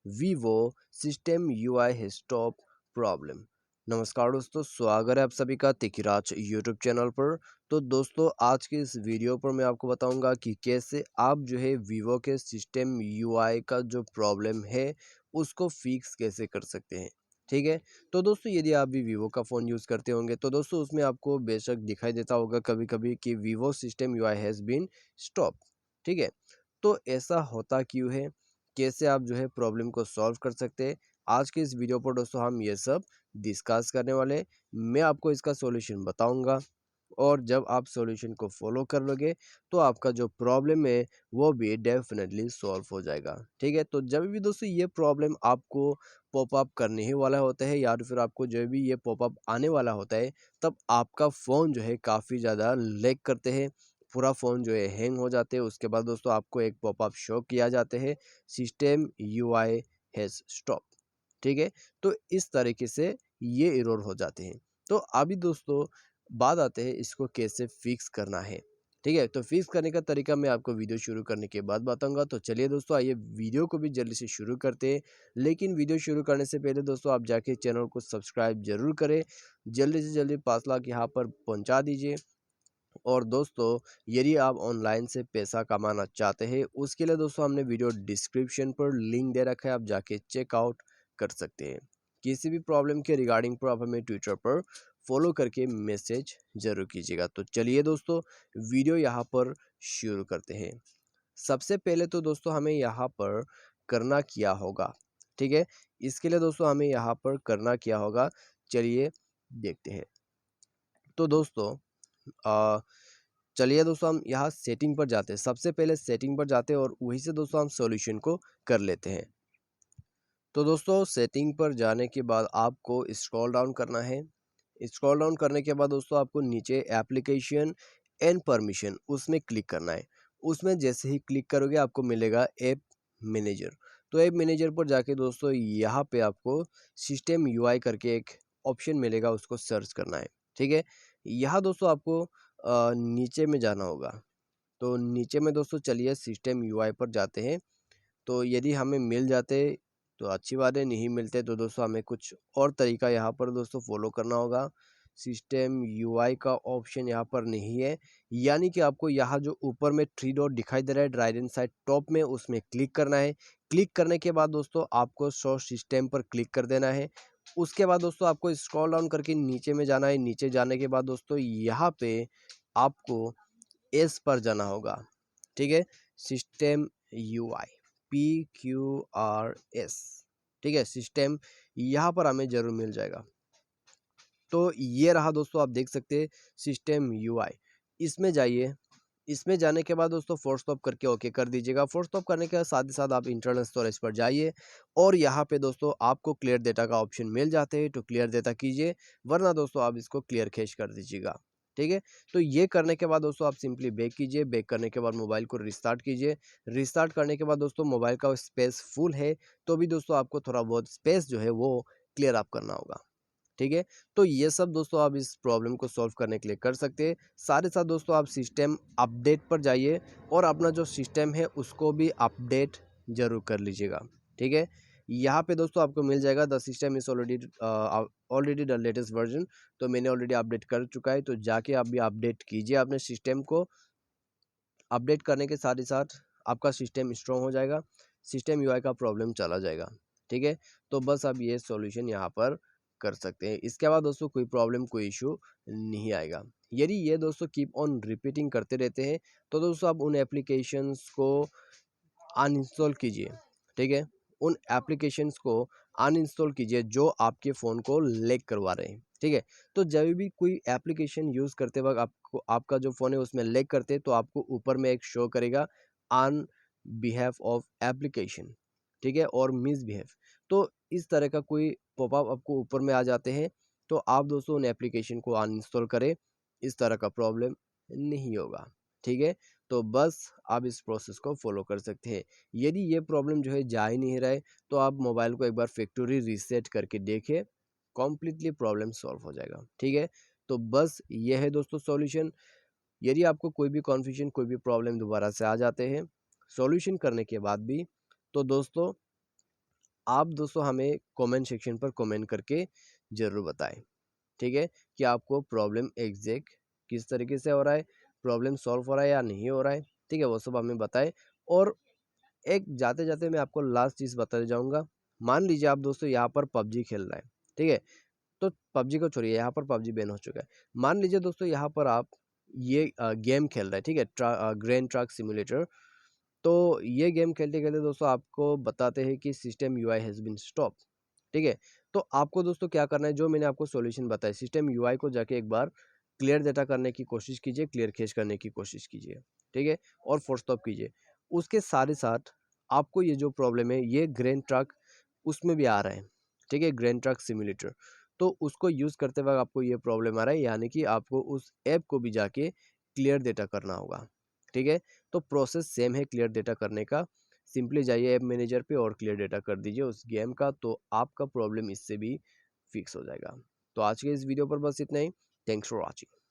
Vivo system UI है stop problem. नमस्कार दोस्तों, स्वागत है आप सभी का तिकिराज यूट्यूब चैनल पर। तो दोस्तों, आज के इस वीडियो पर मैं आपको बताऊंगा कि कैसे आप जो है वीवो के सिस्टम यूआई का जो प्रॉब्लम है उसको फिक्स कैसे कर सकते हैं। ठीक है। तो दोस्तों, यदि आप भी वीवो का फ़ोन यूज़ करते होंगे तो दोस्तों उसमें आपको बेशक दिखाई देता होगा कभी कभी कि Vivo system UI has been stop. ठीक है। तो ऐसा होता क्यों है, कैसे आप जो है प्रॉब्लम को सॉल्व कर सकते हैं, आज के इस वीडियो पर दोस्तों हम ये सब डिस्कस करने वाले हैं। मैं आपको इसका सॉल्यूशन बताऊंगा और जब आप सॉल्यूशन को फॉलो कर लोगे तो आपका जो प्रॉब्लम है वो भी डेफिनेटली सॉल्व हो जाएगा। ठीक है। तो जब भी दोस्तों ये प्रॉब्लम आपको पॉपअप करने ही वाला होता है या फिर आपको जब भी ये पॉपअप आने वाला होता है, तब आपका फ़ोन जो है काफ़ी ज़्यादा लैग करते हैं, पूरा फ़ोन जो है हैंग हो जाते हैं। उसके बाद दोस्तों आपको एक पॉपअप शो किया जाते हैं, सिस्टम यूआई हैज़ स्टॉप। ठीक है। तो इस तरीके से ये एरर हो जाते हैं। तो अभी दोस्तों बात आते हैं इसको कैसे फिक्स करना है। ठीक है। तो फिक्स करने का तरीका मैं आपको वीडियो शुरू करने के बाद बताऊंगा। तो चलिए दोस्तों, आइए वीडियो को भी जल्दी से शुरू करते हैं। लेकिन वीडियो शुरू करने से पहले दोस्तों आप जाके चैनल को सब्सक्राइब जरूर करें, जल्दी से जल्दी 5 लाख यहाँ पर पहुँचा दीजिए। और दोस्तों, यदि आप ऑनलाइन से पैसा कमाना चाहते हैं उसके लिए दोस्तों हमने वीडियो डिस्क्रिप्शन पर लिंक दे रखा है, आप जाके चेकआउट कर सकते हैं। किसी भी प्रॉब्लम के रिगार्डिंग पर आप हमें ट्विटर पर फॉलो करके मैसेज जरूर कीजिएगा। तो चलिए दोस्तों, वीडियो यहाँ पर शुरू करते हैं। सबसे पहले तो दोस्तों हमें यहाँ पर करना क्या होगा। ठीक है। इसके लिए दोस्तों हमें यहाँ पर करना क्या होगा, चलिए देखते हैं। तो दोस्तों चलिए दोस्तों हम यहाँ सेटिंग पर जाते हैं। सबसे पहले सेटिंग पर जाते हैं और वहीं से दोस्तों हम सॉल्यूशन को कर लेते हैं। तो दोस्तों सेटिंग पर जाने के बाद आपको स्क्रॉल डाउन करना है। स्क्रॉल डाउन करने के बाद दोस्तों आपको नीचे एप्लीकेशन एंड परमिशन उसमें क्लिक करना है। उसमें जैसे ही क्लिक करोगे आपको मिलेगा ऐप मैनेजर। तो ऐप मैनेजर पर जाके दोस्तों यहाँ पे आपको सिस्टम यूआई करके एक ऑप्शन मिलेगा, उसको सर्च करना है। ठीक है। यहाँ दोस्तों आपको नीचे में जाना होगा। तो नीचे में दोस्तों चलिए सिस्टम यूआई पर जाते हैं। तो यदि हमें मिल जाते तो अच्छी बात है, नहीं मिलते तो दोस्तों हमें कुछ और तरीका यहाँ पर दोस्तों फॉलो करना होगा। सिस्टम यूआई का ऑप्शन यहाँ पर नहीं है, यानी कि आपको यहाँ जो ऊपर में 3 डॉट दिखाई दे रहा है राइट हैंड साइड टॉप में, उसमें क्लिक करना है। क्लिक करने के बाद दोस्तों आपको शो सिस्टम पर क्लिक कर देना है। उसके बाद दोस्तों आपको स्क्रॉल डाउन करके नीचे में जाना है। नीचे जाने के बाद दोस्तों यहाँ पे आपको एस पर जाना होगा। ठीक है। System UI PQRS। ठीक है। सिस्टम यहाँ पर हमें जरूर मिल जाएगा। तो ये रहा दोस्तों, आप देख सकते हैं सिस्टम यूआई। इसमें जाइए। इसमें जाने के बाद दोस्तों फोर्स स्टॉप करके ओके कर दीजिएगा। फोर्स स्टॉप करने के साथ ही साथ आप इंटरनल स्टोरेज पर जाइए और यहाँ पे दोस्तों आपको क्लियर डेटा का ऑप्शन मिल जाते हैं, तो क्लियर डेटा कीजिए, वरना दोस्तों आप इसको क्लियर कैश कर दीजिएगा। ठीक है। तो ये करने के बाद दोस्तों आप सिंपली बैक कीजिए। बैक करने के बाद मोबाइल को रिस्टार्ट कीजिए। रिस्टार्ट करने के बाद दोस्तों मोबाइल का स्पेस फुल है तो भी दोस्तों आपको थोड़ा बहुत स्पेस जो है वो क्लियर अप करना होगा। ठीक है। तो ये सब दोस्तों आप इस प्रॉब्लम को सॉल्व करने के लिए कर सकते हैं। साथ ही साथ दोस्तों आप सिस्टम अपडेट पर जाइए और अपना जो सिस्टम है उसको भी अपडेट जरूर कर लीजिएगा। ठीक है। यहाँ पे दोस्तों आपको मिल जाएगा the system is already the latest version. तो मैंने ऑलरेडी अपडेट कर चुका है, तो जाके आप भी अपडेट कीजिए अपने सिस्टम को। अपडेट करने के साथ ही साथ आपका सिस्टम स्ट्रॉन्ग हो जाएगा, सिस्टम यूआई का प्रॉब्लम चला जाएगा। ठीक है। तो बस आप ये सॉल्यूशन यहाँ पर कर सकते हैं। इसके बाद दोस्तों कोई प्रॉब्लम कोई इशू नहीं आएगा। यदि ये दोस्तों कीप ऑन रिपीटिंग करते रहते हैं तो दोस्तों आप उन एप्लीकेशंस को अनइंस्टॉल कीजिए। ठीक है। उन एप्लीकेशंस को अनइंस्टॉल कीजिए जो आपके फ़ोन को लैग करवा रहे हैं। ठीक है। तो जब भी कोई एप्लीकेशन यूज़ करते वक्त आपको आपका जो फ़ोन है उसमें लैग करते तो आपको ऊपर में एक शो करेगा ऑन बिहाफ ऑफ एप्लीकेशन। ठीक है। और मिसबिहेव। तो इस तरह का कोई पॉपअप आपको ऊपर में आ जाते हैं, तो आप दोस्तों उन एप्लीकेशन को अनइंस्टॉल करें, इस तरह का प्रॉब्लम नहीं होगा। ठीक है। तो बस आप इस प्रोसेस को फॉलो कर सकते हैं। यदि ये प्रॉब्लम जो है जा ही नहीं रहा है तो आप मोबाइल को एक बार फैक्ट्री रीसेट करके देखिए, कॉम्प्लीटली प्रॉब्लम सॉल्व हो जाएगा। ठीक है। तो बस ये है दोस्तों सॉल्यूशन। यदि आपको कोई भी कन्फ्यूजन कोई भी प्रॉब्लम दोबारा से आ जाते हैं सॉल्यूशन करने के बाद भी, तो दोस्तों आप दोस्तों हमें कमेंट सेक्शन पर कमेंट करके ज़रूर बताएं, ठीक है, कि आपको प्रॉब्लम एग्जैक्ट किस तरीके से हो रहा है, प्रॉब्लम सॉल्व हो रहा है या नहीं हो रहा है, ठीक है, वो सब हमें बताएं। और एक जाते जाते मैं आपको लास्ट चीज़ बताते जाऊंगा। मान लीजिए आप दोस्तों यहाँ पर पबजी खेल रहे हैं, ठीक है, तो पबजी को छोड़िए, यहाँ पर पबजी बैन हो चुका है। मान लीजिए दोस्तों यहाँ पर आप ये गेम खेल रहे हैं, ठीक है, ग्रैंड ट्रक सिमुलेटर। तो ये गेम खेलते खेलते दोस्तों आपको बताते हैं कि system UI has been stop, ठीक है। तो आपको दोस्तों क्या करना है, जो मैंने आपको सॉल्यूशन बताया, सिस्टम यूआई को जाके एक बार क्लियर डेटा करने की कोशिश कीजिए, क्लियर कैश करने की कोशिश कीजिए, ठीक है, और फोर्स स्टॉप कीजिए। उसके साथ ही साथ आपको ये जो प्रॉब्लम है ये ग्रैंड ट्रक उसमें भी आ रहा है, ठीक है, ग्रैंड ट्रक सिमुलेटर। तो उसको यूज़ करते वक्त आपको ये प्रॉब्लम आ रहा है, यानी कि आपको उस ऐप को भी जाके क्लियर डेटा करना होगा, ठीक है। तो प्रोसेस सेम है क्लियर डेटा करने का। सिंपली जाइए ऐप मैनेजर पे और क्लियर डेटा कर दीजिए उस गेम का, तो आपका प्रॉब्लम इससे भी फिक्स हो जाएगा। तो आज के इस वीडियो पर बस इतना ही। Thanks for watching.